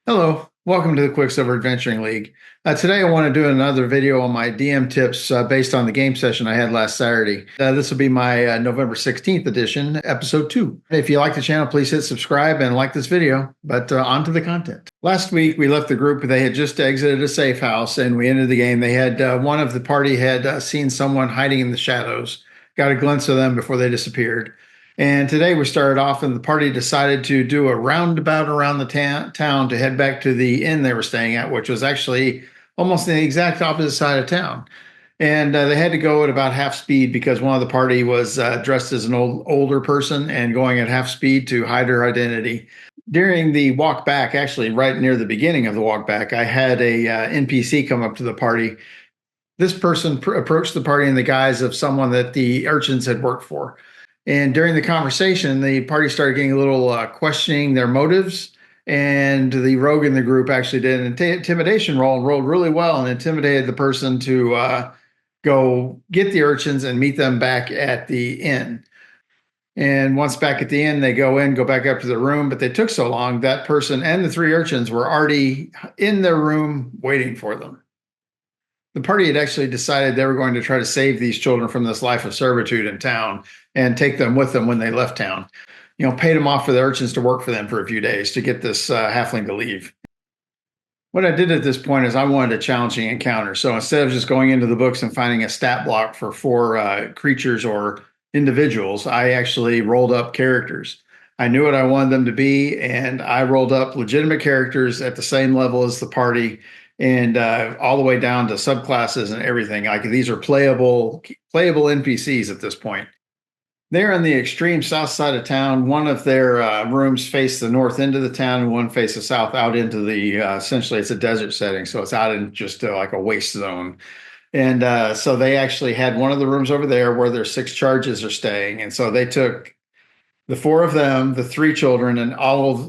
Hello, welcome to the Quicksilver Adventuring League. Today I want to do another video on my DM tips based on the game session I had last Saturday. This will be my November 16th edition, episode 2. If you like the channel, please hit subscribe and like this video, but on to the content. Last week we left the group, they had just exited a safe house and we ended the game. They had, one of the party had seen someone hiding in the shadows, got a glimpse of them before they disappeared. And today we started off, and the party decided to do a roundabout around the town to head back to the inn they were staying at, which was actually almost the exact opposite side of town. And they had to go at about half speed because one of the party was dressed as an older person and going at half speed to hide her identity. During the walk back, actually right near the beginning of the walk back, I had a NPC come up to the party. This person approached the party in the guise of someone that the urchins had worked for. And during the conversation, the party started getting a little questioning their motives. And the rogue in the group actually did an intimidation roll and rolled really well and intimidated the person to go get the urchins and meet them back at the inn. And once back at the inn, they go back up to the room, but they took so long, that person and the three urchins were already in their room waiting for them. The party had actually decided they were going to try to save these children from this life of servitude in town and take them with them when they left town. You know, paid them off for the urchins to work for them for a few days to get this halfling to leave. What I did at this point is I wanted a challenging encounter. So instead of just going into the books and finding a stat block for 4 creatures or individuals, I actually rolled up characters. I knew what I wanted them to be, and I rolled up legitimate characters at the same level as the party, and all the way down to subclasses and everything. Like, these are playable NPCs at this point. They're on the extreme south side of town. One of their rooms face the north end of the town, and one faces south out into the essentially it's a desert setting, so it's out in just like a waste zone. And so they actually had one of the rooms over there where their 6 charges are staying, and so they took the 4 of them, the 3 children, and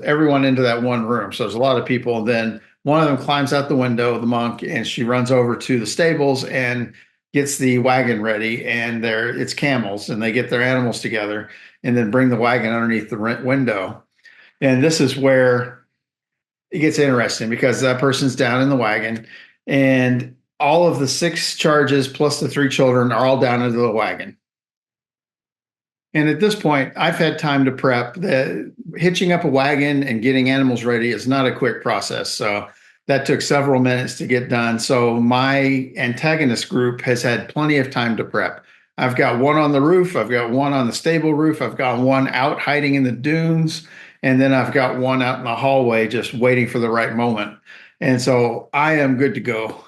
everyone into that one room. So there's a lot of people. And then one of them climbs out the window, the monk, and she runs over to the stables and gets the wagon ready. And it's camels, and they get their animals together and then bring the wagon underneath the window. And this is where it gets interesting because that person's down in the wagon, and all of the 6 charges plus the 3 children are all down into the wagon. And at this point, I've had time to prep. Hitching up a wagon and getting animals ready is not a quick process. So that took several minutes to get done. So my antagonist group has had plenty of time to prep. I've got one on the roof. I've got one on the stable roof. I've got one out hiding in the dunes. And then I've got one out in the hallway just waiting for the right moment. And so I am good to go.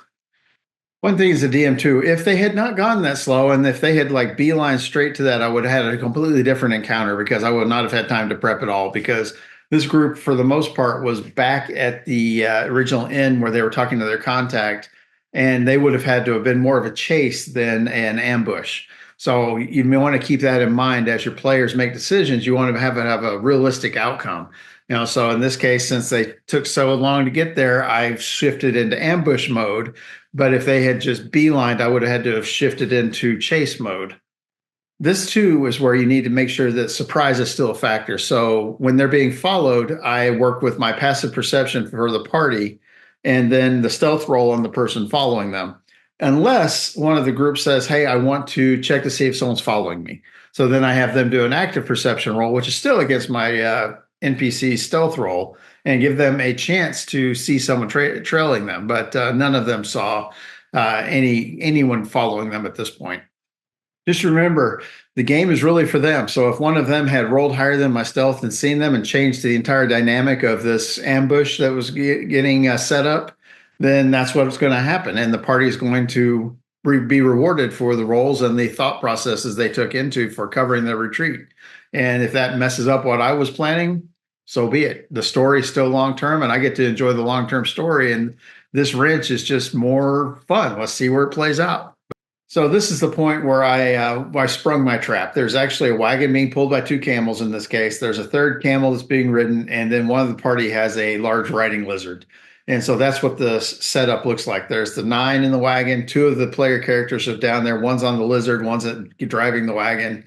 One thing is the DM too, if they had not gone that slow and if they had like beeline straight to that, I would have had a completely different encounter because I would not have had time to prep at all, because this group for the most part was back at the original inn where they were talking to their contact, and they would have had to have been more of a chase than an ambush. So you may want to keep that in mind as your players make decisions. You want to have a realistic outcome. You know, so in this case, since they took so long to get there, I've shifted into ambush mode. But if they had just beelined, I would have had to have shifted into chase mode. This too is where you need to make sure that surprise is still a factor. So when they're being followed, I work with my passive perception for the party and then the stealth roll on the person following them. Unless one of the groups says, hey, I want to check to see if someone's following me. So then I have them do an active perception roll, which is still against my NPC stealth roll, and give them a chance to see someone trailing them. But none of them saw anyone following them at this point. Just remember, the game is really for them. So if one of them had rolled higher than my stealth and seen them and changed the entire dynamic of this ambush that was getting set up, then that's what's going to happen. And the party is going to be rewarded for the roles and the thought processes they took into for covering their retreat. And if that messes up what I was planning, so be it. The story is still long-term, and I get to enjoy the long-term story. And this wrench is just more fun. Let's see where it plays out. So this is the point where I sprung my trap. There's actually a wagon being pulled by 2 camels in this case. There's a 3rd camel that's being ridden, and then one of the party has a large riding lizard. And so that's what the setup looks like. There's the 9 in the wagon. 2 of the player characters are down there. One's on the lizard, one's driving the wagon.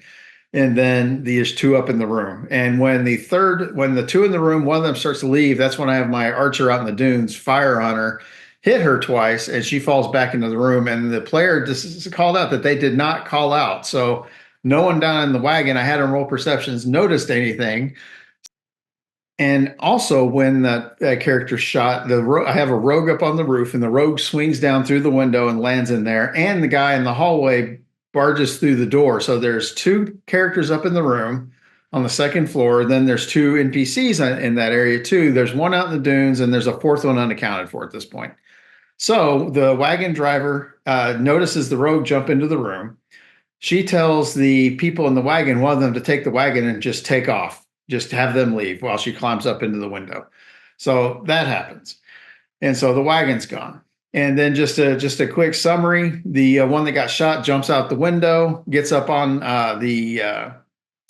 And then there's two up in the room. And when the two in the room, one of them starts to leave, that's when I have my archer out in the dunes fire on her, hit her twice, and she falls back into the room. And the player just called out that they did not call out. So no one down in the wagon, I had them roll perceptions, noticed anything. And also, when that character shot, I have a rogue up on the roof, and the rogue swings down through the window and lands in there. And the guy in the hallway barges through the door. So there's two characters up in the room on the second floor. Then there's two NPCs in that area too. There's one out in the dunes, and there's a fourth one unaccounted for at this point. So the wagon driver notices the rogue jump into the room. She tells the people in the wagon, one of them to take the wagon and just take off, just have them leave while she climbs up into the window. So that happens. And so the wagon's gone. And then just a quick summary, the one that got shot jumps out the window, gets up on the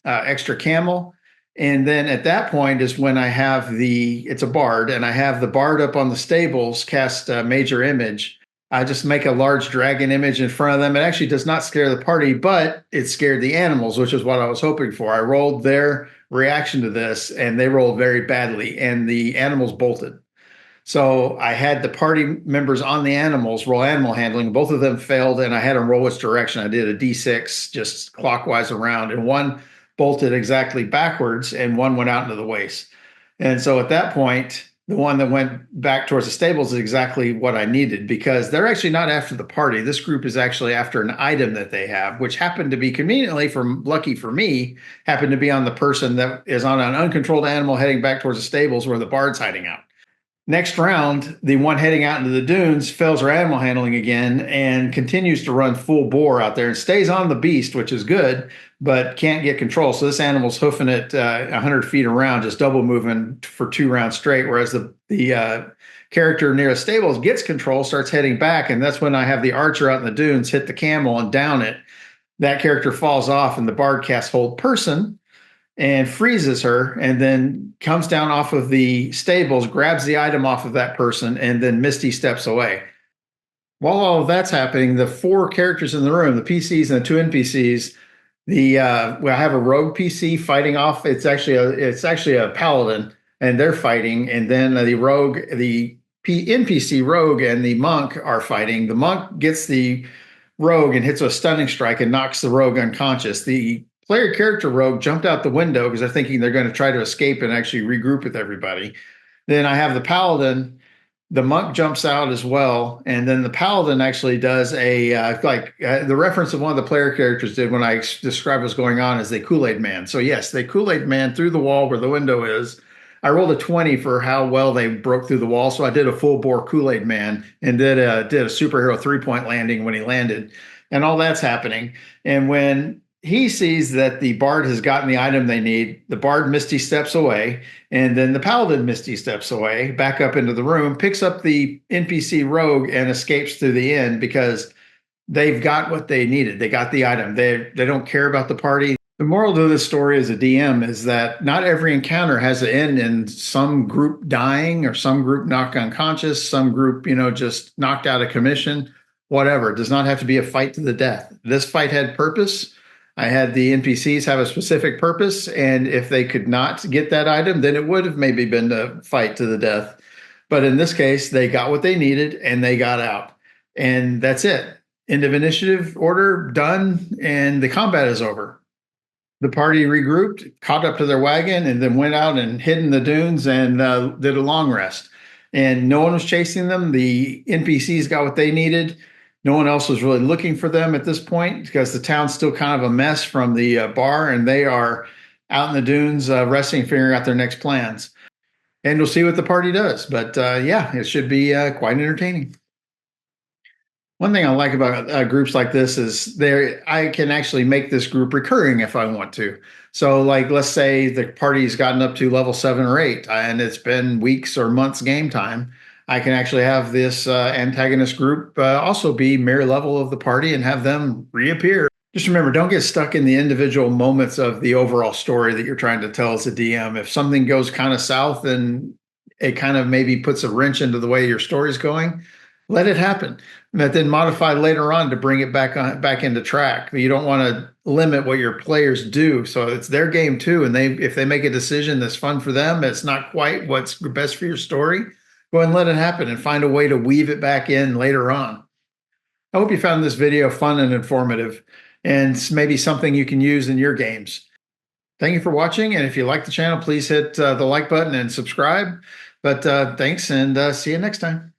extra camel. And then at that point is when I have it's a bard, and I have the bard up on the stables cast a major image. I just make a large dragon image in front of them. It actually does not scare the party, but it scared the animals, which is what I was hoping for. I rolled their reaction to this, and they rolled very badly, and the animals bolted. So I had the party members on the animals roll animal handling. Both of them failed, and I had them roll which direction. I did a D6 just clockwise around, and one bolted exactly backwards, and one went out into the waste. And so at that point, the one that went back towards the stables is exactly what I needed, because they're actually not after the party. This group is actually after an item that they have, which happened to be conveniently, lucky for me, happened to be on the person that is on an uncontrolled animal heading back towards the stables where the bard's hiding out. Next round, the one heading out into the dunes fails her animal handling again and continues to run full bore out there and stays on the beast, which is good, but can't get control. So this animal's hoofing it 100 feet around, just double moving for 2 rounds straight, whereas the character near the stables gets control, starts heading back, and that's when I have the archer out in the dunes hit the camel and down it. That character falls off, and the bard casts Hold Person and freezes her, and then comes down off of the stables, grabs the item off of that person, and then Misty steps away. While all of that's happening, the 4 characters in the room, the PCs and the 2 NPCs, I have a rogue PC fighting off. It's actually a paladin, and they're fighting, and then the NPC rogue and the monk are fighting. The monk gets the rogue and hits a stunning strike and knocks the rogue unconscious. The player character rogue jumped out the window because they're thinking they're going to try to escape and actually regroup with everybody. Then I have the paladin. The monk jumps out as well, and then the paladin actually does the reference of one of the player characters did when I described what's going on is the Kool-Aid Man. So yes, they Kool-Aid Man through the wall where the window is. I rolled a 20 for how well they broke through the wall, so I did a full bore Kool-Aid Man and did a superhero 3-point landing when he landed, and all that's happening. And when he sees that the bard has gotten the item they need, the bard Misty steps away, and then the paladin Misty steps away, back up into the room, picks up the NPC rogue, and escapes through the end because they've got what they needed. They got the item. They don't care about the party. The moral to this story as a DM is that not every encounter has to end in some group dying or some group knocked unconscious, some group, just knocked out of commission, whatever. It does not have to be a fight to the death. This fight had purpose. I had the NPCs have a specific purpose, and if they could not get that item, then it would have maybe been a fight to the death. But in this case, they got what they needed, and they got out. And that's it. End of initiative order, done, and the combat is over. The party regrouped, caught up to their wagon, and then went out and hid in the dunes and did a long rest. And no one was chasing them. The NPCs got what they needed. No one else was really looking for them at this point because the town's still kind of a mess from the bar, and they are out in the dunes resting, figuring out their next plans. And we'll see what the party does. But it should be quite entertaining. One thing I like about groups like this is I can actually make this group recurring if I want to. So let's say the party's gotten up to level 7 or 8 and it's been weeks or months game time. I can actually have this antagonist group also be mere level of the party and have them reappear. Just remember, don't get stuck in the individual moments of the overall story that you're trying to tell as a DM. If something goes kind of south and it kind of maybe puts a wrench into the way your story's going, let it happen. but then modify later on to bring it back into track. You don't want to limit what your players do. So it's their game too. And if they make a decision that's fun for them, it's not quite what's best for your story, go ahead and let it happen and find a way to weave it back in later on. I hope you found this video fun and informative, and maybe something you can use in your games. Thank you for watching. And if you like the channel, please hit the like button and subscribe. But thanks, and see you next time.